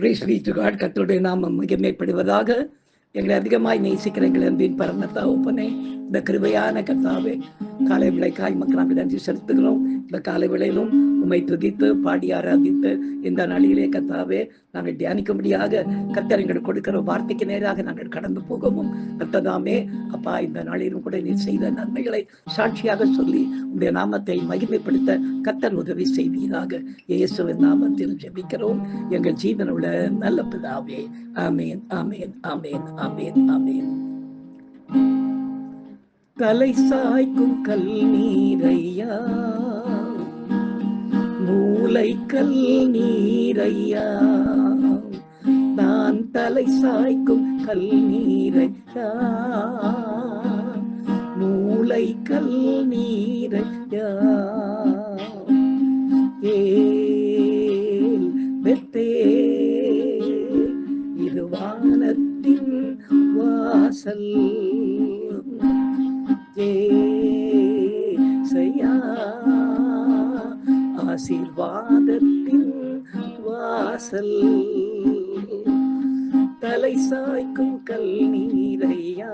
Praise be to God. கர்த்தருடைய நாமம் மகிமைப்படுவதாக. எங்களை அதிகமாய் நேசிக்கிற எங்கள் அன்பின் பரம தகப்பனே, இந்த கிருபையான கர்த்தாவே, காலை விளைக்காய் மக்கள் நன்றி செலுத்துகிறோம். இந்த காலை விளையிலும் உம்மை துதித்து பாடி ஆராதித்து இந்த நாளிலே கர்த்தாவே நாங்கள் தியானிக்கும்படியாக கர்த்தர் எங்களுக்கு கொடுக்கிற வார்த்தைக்கு நேராக நாங்கள் கடந்து போகவும் கர்த்ததாமே அப்பா இந்த நாளிலும் கூட நீ செய்த நன்மைகளை சாட்சியாக சொல்லி உடைய நாமத்தை மகிமைப்படுத்த கர்த்தர் உதவி செய்வீராக. இயேசுவின் நாமத்தில் ஜெபிக்கிறோம் எங்கள் ஜீவனுள்ள நல்ல பிதாவே. ஆமேன், ஆமேன், ஆமேன், ஆமேன், ஆமேன். தலை சாய்க்கும் கல் நீரையா, மூளை கல் நீரையா, நான் தலை சாய்க்கும் கல் நீரையா, மூளை கல் நீரையா, ஏல் பெத்தே இது வானத்தின் வாசல், ஏசையா ஆசீர்வாதத்தின் வாசல், தலை சாய்க்கும் கல் நீரையா,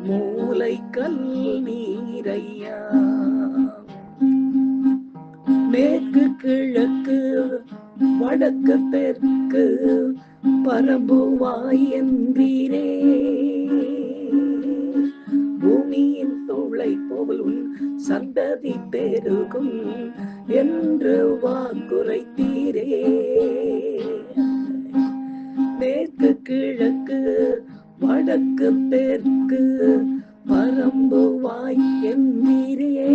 மூளை கல் நீரையா, மேற்கு கிழக்கு வடக்கு தெற்கு பரம்புவாய் என்றீரே, பூமியின் தோளை போல் உன் சந்ததி பெருகும் என்று வாக்குரைத்தீரே, மேற்கு கிழக்கு வடக்கு தெற்கு பரம்புவாய் என்றீரே,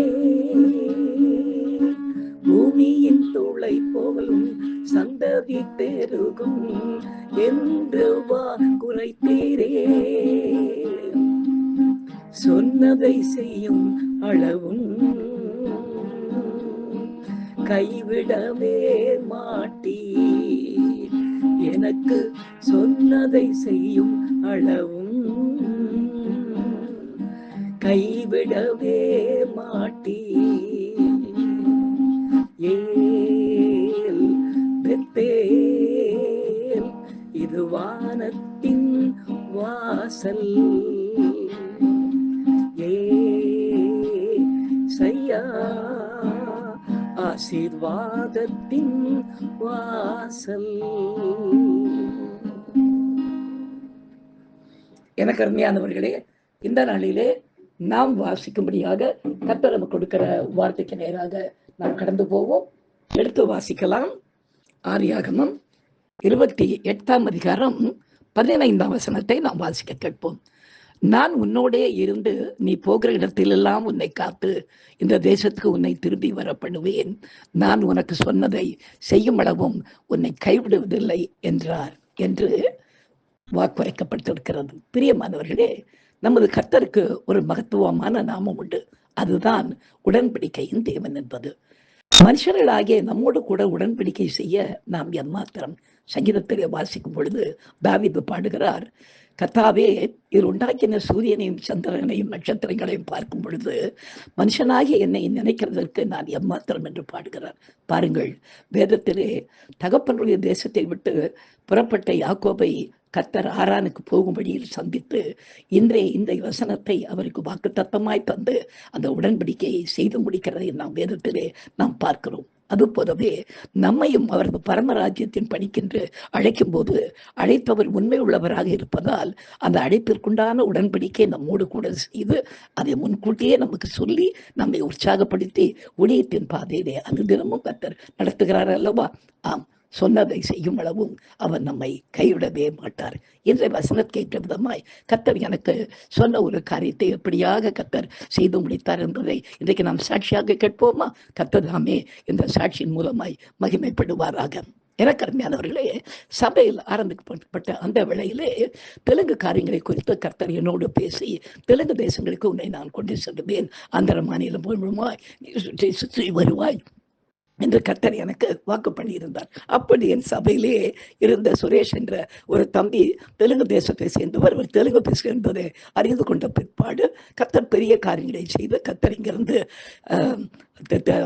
பூமியின் தோளை போலும் சந்ததி பெருகும் என்று வாக்குரைத்தீரே, சொன்னதை செய்யும் அளவும் கைவிடவே மாட்டீர், எனக்கு சொன்னதை செய்யும் அளவும் கைவிடவே மாட்டீர், ஏல் பெத்தேல் இது வானத்தின் வாசல், ஏசையா ஆசீர்வாதத்தின் வாசல். எனக்கு அருமையானவர்களே, இந்த நாளிலே நாம் வாசிக்கும்படியாக கர்த்தர் நமக்கு கொடுக்கிற வார்த்தைக்கு நேராக நாம் கடந்து போவோம். எடுத்து வாசிக்கலாம். ஆதியாகமம் 28ஆம் அதிகாரம் 15ஆம் வசனத்தை நாம் வாசிக்க கேட்போம். நான் உன்னோடே இருந்து நீ போகிற இடத்திலெல்லாம் உன்னை காத்து இந்த தேசத்துக்கு உன்னை திரும்பி வர பண்ணுவேன், நான் உனக்கு சொன்னதை செய்யும் அளவும் உன்னை கைவிடுவதில்லை என்றார் என்று வாக்குரைக்கப்பட்டிருக்கிறது. பிரியமானவர்களே, நமது கர்த்தருக்கு ஒரு மகத்துவமான நாமம் உண்டு. அதுதான் உடன்படிக்கையின் தேவன் என்பது. மனுஷர்களாகிய நம்மோடு கூட உடன்படிக்கை செய்ய நாம் எம்மாத்திரம். சங்கீதத்திலே வாசிக்கும் பொழுது தாவீது பாடுகிறார், கர்த்தாவே இது உண்டாக்கின சூரியனையும் சந்திரனையும் நட்சத்திரங்களையும் பார்க்கும் பொழுது மனுஷனாகிய என்னை நினைக்கிறதற்கு நான் எம்மாத்திரம் என்று பாடுகிறார். பாருங்கள், வேதத்திலே தகப்பனுடைய தேசத்தை விட்டு புறப்பட்ட யாக்கோபை கர்த்தர் ஆரானுக்கு போகும் வழியில் சந்தித்து இன்றைய இந்த வசனத்தை அவருக்கு வாக்குத்தத்தமாய் தந்து அந்த உடன்படிக்கையை செய்து முடிக்கிறதை நாம் வேதத்திலே நாம் பார்க்கிறோம். அது போலவே நம்மையும் அவரது பரமராஜ்யத்தின் பணிக்கென்று அழைக்கும் போது அழைத்தவர் உண்மை உள்ளவராக இருப்பதால் அந்த அழைப்பிற்குண்டான உடன்படிக்கை நம்மோடு கூட செய்து அதை முன்கூட்டியே நமக்கு சொல்லி நம்மை உற்சாகப்படுத்தி ஊழியத்தின் பாதையிலே அனுதினமும் கர்த்தர் நடத்துகிறார் அல்லவா? ஆம், சொன்னதை செய்யும் அளவும் அவர் நம்மை கைவிடவே மாட்டார். இன்றைய வசனத்துக்கு விதமாய் கர்த்தர் எனக்கு சொன்ன ஒரு காரியத்தை எப்படியாக கர்த்தர் செய்து முடித்தார் என்பதை இன்றைக்கு நாம் சாட்சியாக கேட்போமா? கர்த்தர் தாமே இந்த சாட்சியின் மூலமாய் மகிமைப்படுவாராக. எனக்கு அருமையானவர்களே, சபையில் ஆரம்பிக்கப்பட்ட அந்த வேளையிலே தெலுங்கு காரியங்களை குறித்து கர்த்தர் என்னோடு பேசி, தெலுங்கு தேசங்களுக்கு உன்னை நான் கொண்டு செல்வேன், ஆந்திர மாநிலம் மூலமாய் சுற்றி வருவாய் என்று கர்த்தர் எனக்கு வாக்கு பண்ணியிருந்தார். அப்படி என் சபையிலே இருந்த சுரேஷ் என்ற ஒரு தம்பி தெலுங்கு தேசத்தை சேர்ந்தவர். அவர் தெலுங்கு பேசுகிறார் என்பதை அறிந்து கொண்ட பிற்பாடு கர்த்தர் பெரிய காரியங்களை செய்து கர்த்தர் இங்கிருந்து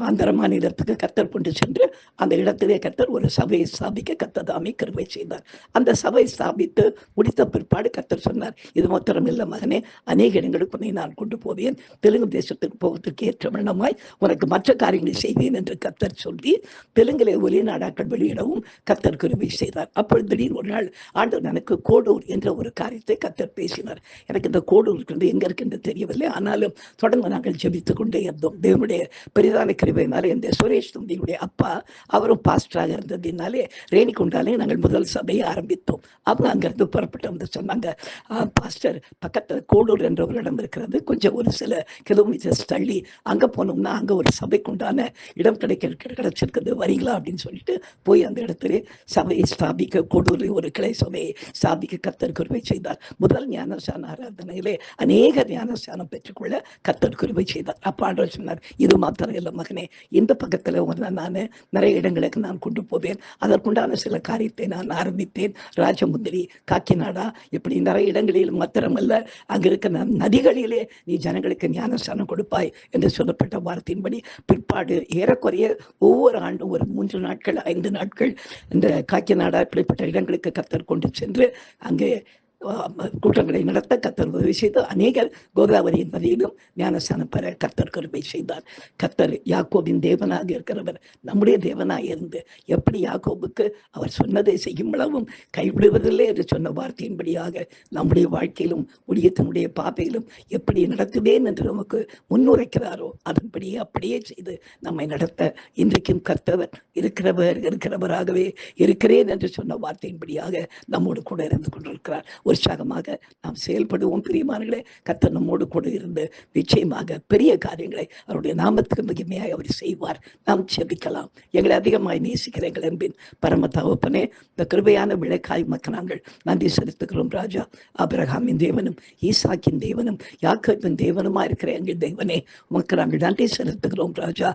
ஆந்திர மாநிலத்துக்கு கர்த்தர் கொண்டு சென்று அந்த இடத்திலே கர்த்தர் ஒரு சபையை ஸ்தாபிக்க கர்த்தர் தாமே கிருபை செய்தார். அந்த சபை ஸ்தாபித்து முடித்த பிற்பாடு கர்த்தர் சொன்னார், இது மாத்திரம் இல்லை மகனே, அநேக இடங்களுக்கு உன்னை நான் கொண்டு போவேன், தெலுங்கு தேசத்துக்கு போவதற்கு ஏற்ற வண்ணமாய் உனக்கு மற்ற காரியங்களை செய்வேன் என்று கர்த்தர் சொல்லி தெலுங்கிலே ஒலிநாடாக்கள் வெளியிடவும் கர்த்தர் கிருபை செய்தார். அப்பொழுது திடீர்னு ஒரு நாள் ஆண்டவர் எனக்கு கோடூர் என்ற ஒரு காரியத்தை கர்த்தர் பேசினார். எனக்கு இந்த கோடூர் இருக்கிறது எங்க இருக்குன்னு தெரியவில்லை, ஆனாலும் தொடர்ந்து நாங்கள் ஜெபித்துக் கொண்டே இருந்தோம். தேவனுடைய பெரிதான கிருபையினாலே இந்த சுரேஷ் தம்பியுடைய அப்பா அவரும் பாஸ்டராக இருந்ததினாலே ரேணிகுண்டாலே நாங்கள் முதல் சபையை ஆரம்பித்தோம். அவங்க அங்கிருந்து புறப்பட்டு வந்து சொன்னாங்க, பாஸ்டர் பக்கத்தில் கோடூர் என்ற ஒரு இடம் இருக்கிறது, கொஞ்சம் ஒரு சில கிலோமீட்டர்ஸ் தள்ளி அங்கே போனோம்னா அங்கே ஒரு சபைக்குண்டான இடம் கிடைச்சிருக்குது, வரீங்களா அப்படின்னு சொல்லிட்டு போய் அந்த இடத்துல சபையை ஸ்தாபிக்க, கோடூரில் ஒரு கிளை சபையை ஸ்தாபிக்க கர்த்தர் கிருபை செய்தார். முதல் ஞானஸ்தான ஆராதனையிலே அநேக ஞானஸ்தானம் பெற்றுக்கொள்ள கர்த்தர் கிருபை செய்தார். அப்ப ஆண்டவர் சொன்னார், இது மாத்திரம் இல்லை மகனே, இந்த பக்கத்தில் நான் நிறைய இடங்களுக்கு நான் கொண்டு போவேன், அதற்குண்டான சில காரியத்தை நான் ஆரம்பித்தேன். ராஜமுந்திரி, காக்கிநாடா, இப்படி நிறைய இடங்களில் மாத்திரமல்ல, அங்க இருக்க நதிகளிலே நீ ஜனங்களுக்கு ஞானஸ்தானம் கொடுப்பாய் என்று சொல்லப்பட்ட வார்த்தையின்படி பிற்பாடு ஏறக்குறைய ஒவ்வொரு ஆண்டும் ஒரு 3 நாட்கள் 5 நாட்கள் இந்த காக்கிநாடா இப்படிப்பட்ட இடங்களுக்கு கர்த்தர் கொண்டு சென்று அங்கே கூட்டங்களை நடத்த கர்த்தர் உதவி செய்து அநேகர் கோதாவரியின் நதியிலும் ஞானஸ்தானம் பெற கர்த்தர் கிருபை செய்தார். கர்த்தர் யாக்கோபின் தேவனாக இருக்கிறவர் நம்முடைய தேவனாக இருந்து எப்படி யாக்கோபுக்கு அவர் சொன்னதை செய்யும் அளவும் கைவிடுவதில்லை என்று சொன்ன வார்த்தையின்படியாக நம்முடைய வாழ்க்கையிலும் ஊழியத்தினுடைய பாதையிலும் எப்படி நடத்துவேன் என்று நமக்கு முன்னுரைக்கிறாரோ அதன்படியே அப்படியே செய்து நம்மை நடத்த இன்றைக்கும் கர்த்தவர் இருக்கிறவராகவே இருக்கிறேன் என்று சொன்ன வார்த்தையின்படியாக நம்மோடு கூட இருந்து கொண்டிருக்கிறார். உற்சாகமாக நாம் செயல்படுவோம். பிரியமானங்களே, கர்த்தர் நம்மோடு கூட இருந்து நிச்சயமாக பெரிய காரியங்களை அவருடைய நாமத்துக்கு மகிமையாக அவர் செய்வார். நாம் ஜெபிக்கலாம். எங்களை அதிகமாய் நேசிக்கிற எங்கள் அன்பின் பரம தகப்பனே, இந்த கிருபையான விளக்காய் மக்கள் நாங்கள் நன்றி செலுத்துகிறோம் ராஜா. ஆபிரகாமின் தேவனும் ஈசாக்கின் தேவனும் யாக்கோபின் தேவனுமா இருக்கிற எங்கள் தேவனே, உமக்கு நாங்கள் நன்றி செலுத்துகிறோம் ராஜா.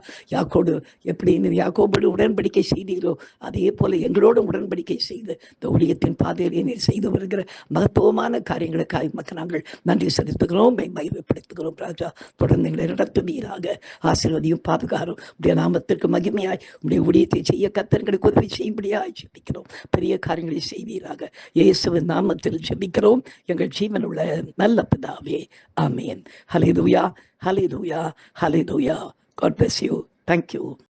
எப்படி யாக்கோபோடு உடன்படிக்கை செய்தீரோ அதே போல எங்களோடு உடன்படிக்கை செய்து இந்த ஊழியத்தின் பாதையிலே நீர் செய்து வருகிற மகத்துவமான காரியங்களுக்காக மக்கள் நாங்கள் நன்றி செலுத்துகிறோம், மகிமைப்படுத்துகிறோம் ராஜா. தொடர்ந்து எங்களை நடத்துவீராக. ஆசீர்வதியும் பாதுகாரும் உடைய நாமத்திற்கு மகிமையாய் உடைய ஊழியத்தை செய்ய கர்த்தர்களுக்கு உதவி செய்யும்படியாய் ஜெபிக்கிறோம். பெரிய காரியங்களை செய்வீராக. இயேசுவின் நாமத்தில் ஜெபிக்கிறோம் எங்கள் ஜீவனுள்ள நல்ல பிதாவே, ஆமென். ஹல்லேலூயா, ஹல்லேலூயா, ஹல்லேலூயா. God bless you. Thank you.